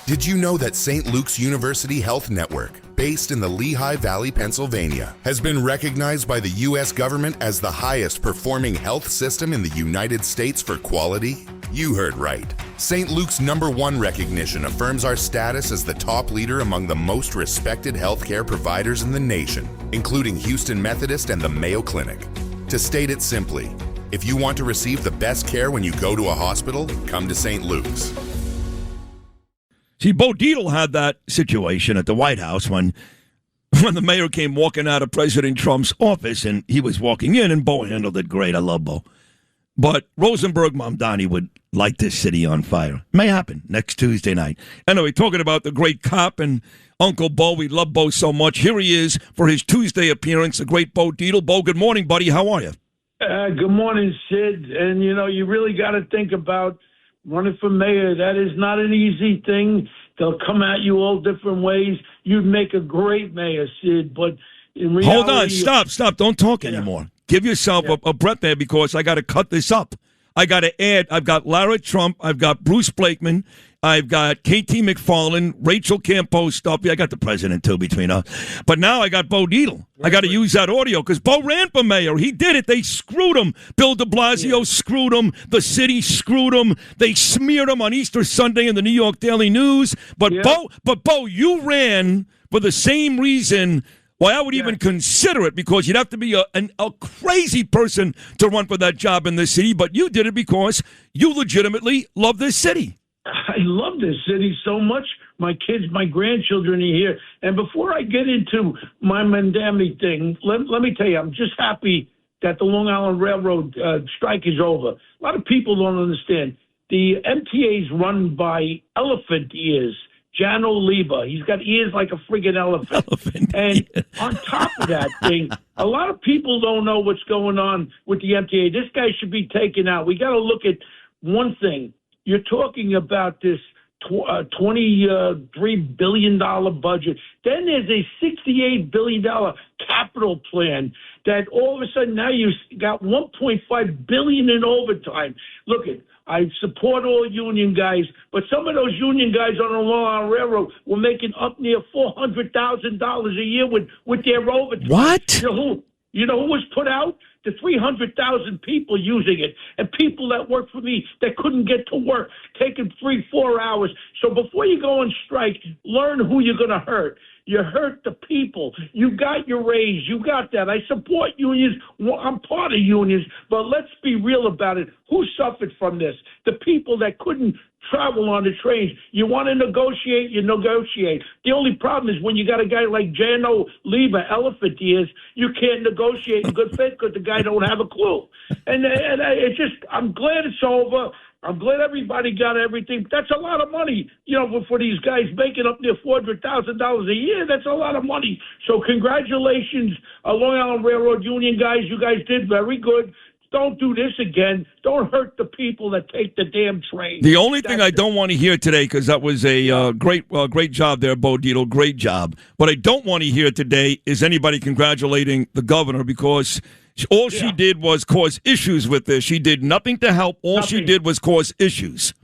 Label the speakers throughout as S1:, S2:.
S1: Did you know that St. Luke's University Health Network, based in the Lehigh Valley, Pennsylvania, has been recognized by the U.S. government as the highest performing health system in the United States for quality? You heard right. St. Luke's #1 recognition affirms our status as the top leader among the most respected healthcare providers in the nation, including Houston Methodist and the Mayo Clinic. To state it simply, if you want to receive the best care when you go to a hospital, come to St. Luke's.
S2: See, Bo Dietl had that situation at the White House when the mayor came walking out of President Trump's office, and he was walking in, and Bo handled it great. I love Bo. But Rosenberg Mamdani would light this city on fire. May happen next Tuesday night. Anyway, talking about the great cop and Uncle Bo, we love Bo so much. Here he is for his Tuesday appearance, the great Bo Dietl. Bo, good morning, buddy. How are you?
S3: Good morning, Sid. And, you really got to think about running for mayor. That is not an easy thing. They'll come at you all different ways. You'd make a great mayor, Sid. But in reality...
S2: Hold on. Stop. Don't talk anymore. Give yourself a breath there, because I got to cut this up. I got to add, I've got Lara Trump, I've got Bruce Blakeman, I've got KT McFarland, Rachel Campos stuff. Yeah, I got the president, too, between us. But now I got Bo Dietl. I got to use that audio, because Bo ran for mayor. He did it. They screwed him. Bill de Blasio screwed him. The city screwed him. They smeared him on Easter Sunday in the New York Daily News. But Bo, you ran for the same reason. Well, I would even consider it, because you'd have to be a crazy person to run for that job in this city. But you did it because you legitimately love this city.
S3: I love this city so much. My kids, my grandchildren are here. And before I get into my Mamdani thing, let me tell you, I'm just happy that the Long Island Railroad strike is over. A lot of people don't understand. The MTA is run by elephant ears. Jan Oliva. He's got ears like a friggin' elephant. And on top of that thing, a lot of people don't know what's going on with the MTA. This guy should be taken out. We got to look at one thing. You're talking about this $23 billion budget. Then there's a $68 billion capital plan that all of a sudden now you got $1.5 billion in overtime. Look at. I support all union guys, but some of those union guys on the Long Island Railroad were making up near $400,000 a year with their overtime.
S2: What?
S3: You know who was put out? The 300,000 people using it, and people that work for me that couldn't get to work, taking 3-4 hours. So before you go on strike, learn who you're going to hurt. You hurt the people. You got your raise. You got that. I support unions. I'm part of unions, but let's be real about it. Who suffered from this? The people that couldn't travel on the trains. You want to negotiate, you negotiate. The only problem is when you got a guy like Jano Leva, elephant ears, you can't negotiate in good faith because the guy don't have a clue. And it's just, I'm glad it's over. I'm glad everybody got everything. That's a lot of money, for these guys making up near $400,000 a year. That's a lot of money. So congratulations, Long Island Railroad Union guys. You guys did very good. Don't do this again. Don't hurt the people that take the damn train.
S2: The only thing I don't want to hear today, because that was a great job there, Bo Dietl, great job. What I don't want to hear today is anybody congratulating the governor, because all she did was cause issues with this. She did nothing to help. All she did was cause issues.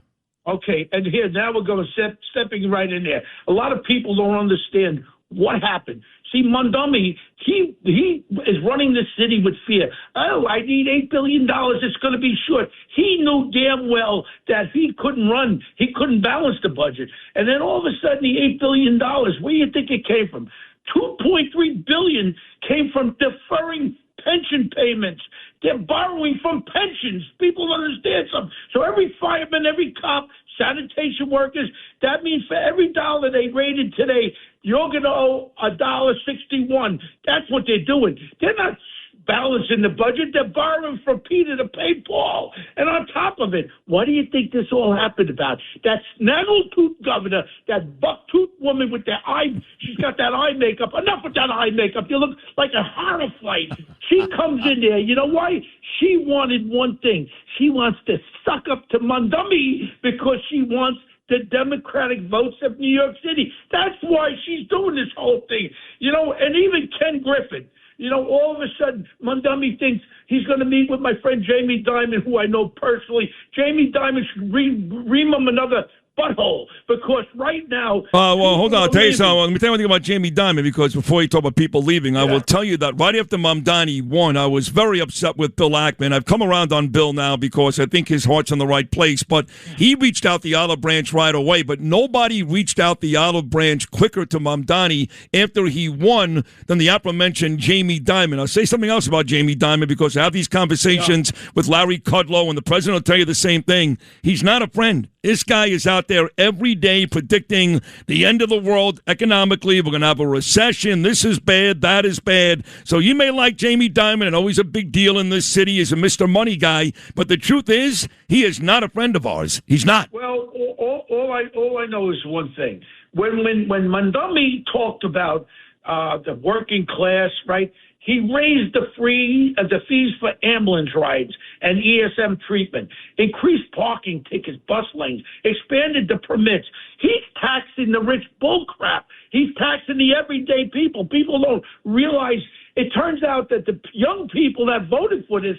S3: Okay, and here, now we're going to stepping right in there. A lot of people don't understand what happened. See, Mamdani, he is running the city with fear. Oh, I need $8 billion. It's going to be short. He knew damn well that he couldn't run. He couldn't balance the budget. And then all of a sudden, the $8 billion, where do you think it came from? $2.3 billion came from deferring pension payments. They're borrowing from pensions. People don't understand something. So every fireman, every cop, sanitation workers, that means for every dollar they rated today, you're going to owe $1.61. That's what they're doing. They're not balancing the budget. They're borrowing from Peter to pay Paul. And on top of it, what do you think this all happened about? That snaggletooth governor, that buck-tooth woman with that eye, she's got that eye makeup. Enough with that eye makeup. You look like a horror fight. She comes in there. You know why? She wanted one thing. She wants to suck up to Mamdani because she wants the Democratic votes of New York City. That's why she's doing this whole thing. And even Ken Griffin, all of a sudden, Mamdani thinks he's going to meet with my friend Jamie Dimon, who I know personally. Jamie Dimon should ream him another butthole, because right now.
S2: Well, hold on. I'll tell you something. Let me tell you one thing about Jamie Dimon, because before you talk about people leaving, I will tell you that right after Mamdani won, I was very upset with Bill Ackman. I've come around on Bill now because I think his heart's in the right place, but he reached out the olive branch right away, but nobody reached out the olive branch quicker to Mamdani after he won than the aforementioned Jamie Dimon. I'll say something else about Jamie Dimon because I have these conversations with Larry Kudlow, and the president will tell you the same thing. He's not a friend. This guy is out there every day predicting the end of the world economically. We're going to have a recession. This is bad. That is bad. So you may like Jamie Dimon, and always a big deal in this city. He's a Mr. Money guy. But the truth is, he is not a friend of ours. He's not.
S3: Well, all I know is one thing. When Mamdani talked about the working class, right? He raised the fees for ambulance rides and ESM treatment, increased parking tickets, bus lanes, expanded the permits. He's taxing the rich bullcrap. He's taxing the everyday people. People don't realize. It turns out that the young people that voted for this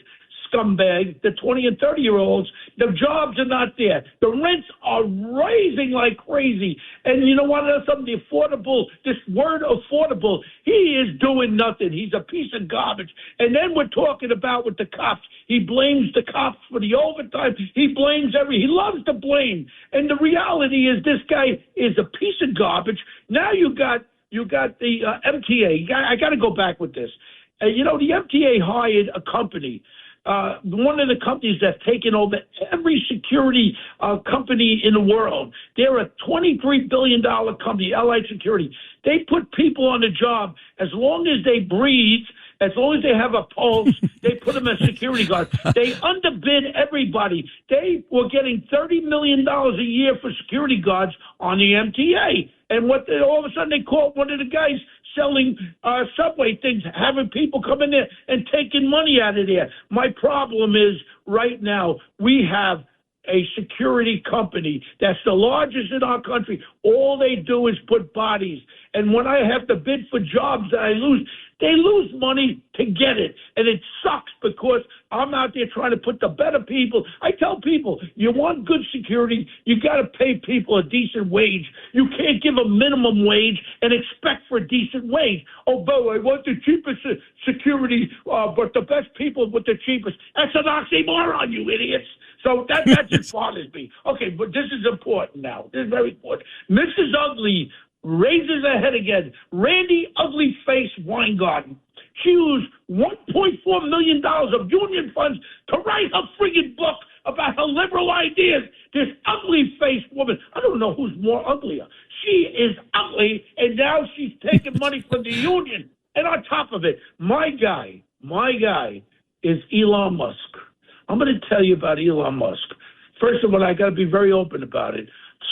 S3: scumbag, the 20 and 30-year-olds, the jobs are not there. The rents are rising like crazy. And you know what? Something affordable, this word affordable, he is doing nothing. He's a piece of garbage. And then we're talking about with the cops. He blames the cops for the overtime. He blames he loves to blame. And the reality is this guy is a piece of garbage. Now you got the MTA. I got to go back with this. The MTA hired a company. One of the companies that's taken over every security company in the world. They're a $23 billion company, Allied Security. They put people on the job as long as they breathe, as long as they have a pulse, they put them as security guards. They underbid everybody. They were getting $30 million a year for security guards on the MTA. And all of a sudden they caught one of the guys selling subway things, having people come in there and taking money out of there. My problem is right now we have a security company that's the largest in our country. All they do is put bodies. And when I have to bid for jobs that I lose, they lose money to get it. And it sucks because I'm out there trying to put the better people. I tell people, you want good security, you got to pay people a decent wage. You can't give a minimum wage and expect for a decent wage. Oh, Bo, I want the cheapest security, but the best people with the cheapest. That's an oxymoron, you idiots. So that just bothers me. Okay, but this is important now. This is very important. Mrs. Ugly raises her head again. Randy Ugly Face Weingarten. She used $1.4 million of union funds to write her friggin' book about her liberal ideas. This ugly faced woman. I don't know who's more uglier. She is ugly, and now she's taking money from the union. And on top of it, my guy is Elon Musk. I'm going to tell you about Elon Musk. First of all, I got to be very open about it.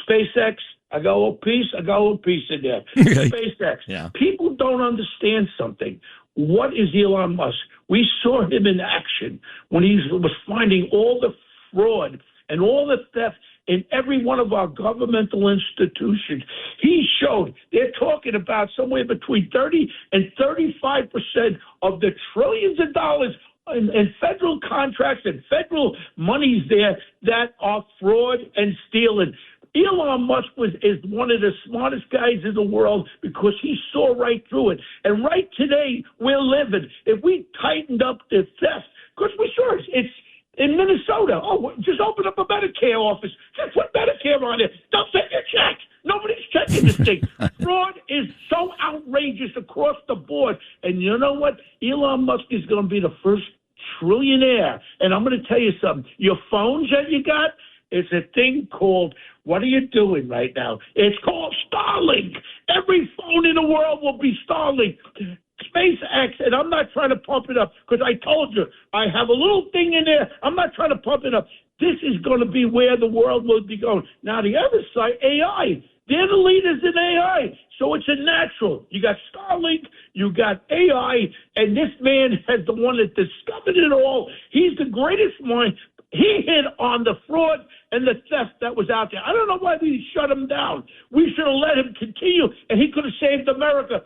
S3: SpaceX, I got a little piece in there.
S2: Okay.
S3: SpaceX.
S2: Yeah.
S3: People don't understand something. What is Elon Musk? We saw him in action when he was finding all the fraud and all the theft in every one of our governmental institutions. He showed they're talking about somewhere between 30 and 35% of the trillions of dollars in federal contracts and federal monies there that are fraud and stealing. Elon Musk is one of the smartest guys in the world because he saw right through it. And right today, we're living. If we tightened up the theft, because we saw it's in Minnesota. Oh, just open up a Medicare office. Just put Medicare on it. Don't take your check. Nobody's checking this thing. Fraud is so outrageous across the board. And you know what? Elon Musk is going to be the first trillionaire. And I'm going to tell you something. Your phones that you got, it's a thing called, what are you doing right now? It's called Starlink. Every phone in the world will be Starlink. SpaceX, and I'm not trying to pump it up because I told you I have a little thing in there. I'm not trying to pump it up. This is going to be where the world will be going. Now, the other side, AI. They're the leaders in AI. So it's a natural. You got Starlink, you got AI, and this man has the one that discovered it all. He's the greatest mind. He hit on the fraud and the theft that was out there. I don't know why we shut him down. We should have let him continue, and he could have saved America.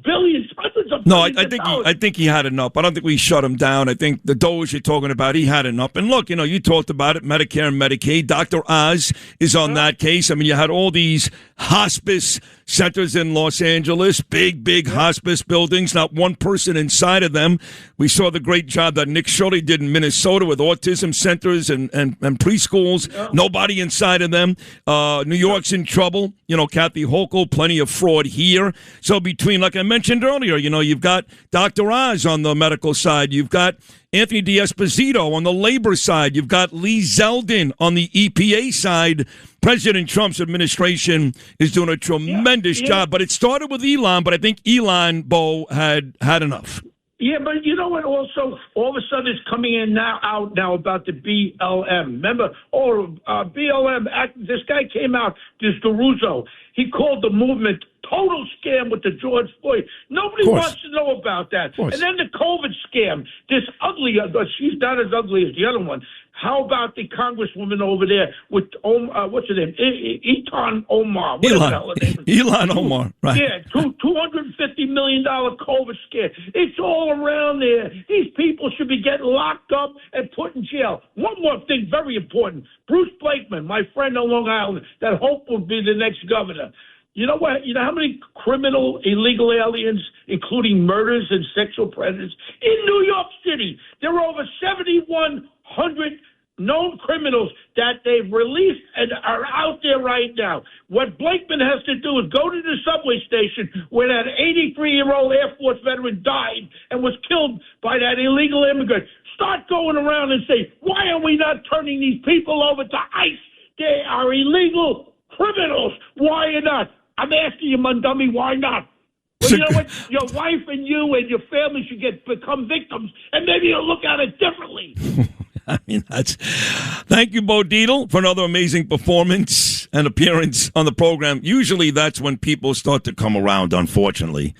S3: billions, hundreds of
S2: No,
S3: billions
S2: I
S3: of
S2: think
S3: dollars.
S2: I think he had enough. I don't think we shut him down. I think the Doge you're talking about, he had enough. And look, you talked about it, Medicare and Medicaid. Dr. Oz is on that case. I mean, you had all these hospice centers in Los Angeles, big hospice buildings, not one person inside of them. We saw the great job that Nick Shirley did in Minnesota with autism centers and preschools. Nobody inside of them. New York's in trouble. Kathy Hochul, plenty of fraud here. So between, like I mentioned earlier, you've got Dr. Oz on the medical side. You've got Anthony D'Esposito on the labor side. You've got Lee Zeldin on the EPA side. President Trump's administration is doing a tremendous job. But it started with Elon, but I think Elon, Bo, had enough.
S3: Yeah, but you know what? Also, all of a sudden, it's coming in out now about the BLM. Remember, BLM. This guy came out, this DeRusso. He called the movement total scam with the George Floyd. Nobody wants to know about that. And then the COVID scam. This ugly, she's not as ugly as the other one. How about the congresswoman over there with, what's her name? Etan Omar.
S2: Elon Omar, right.
S3: Yeah, $250 million COVID scare. It's all around there. These people should be getting locked up and put in jail. One more thing, very important. Bruce Blakeman, my friend on Long Island, that hope will be the next governor. You know what? You know how many criminal illegal aliens, including murders and sexual predators, in New York City? There are over 7,100 known criminals that they've released and are out there right now. What Blakeman has to do is go to the subway station where that 83-year-old Air Force veteran died and was killed by that illegal immigrant. Start going around and say, why are we not turning these people over to ICE? They are illegal criminals. Why not? I'm asking you, Mamdani, why not? Well, you know what? Your wife and you and your family should become victims, and maybe you'll look at it differently.
S2: I mean, thank you, Bo Dietl, for another amazing performance and appearance on the program. Usually that's when people start to come around, unfortunately.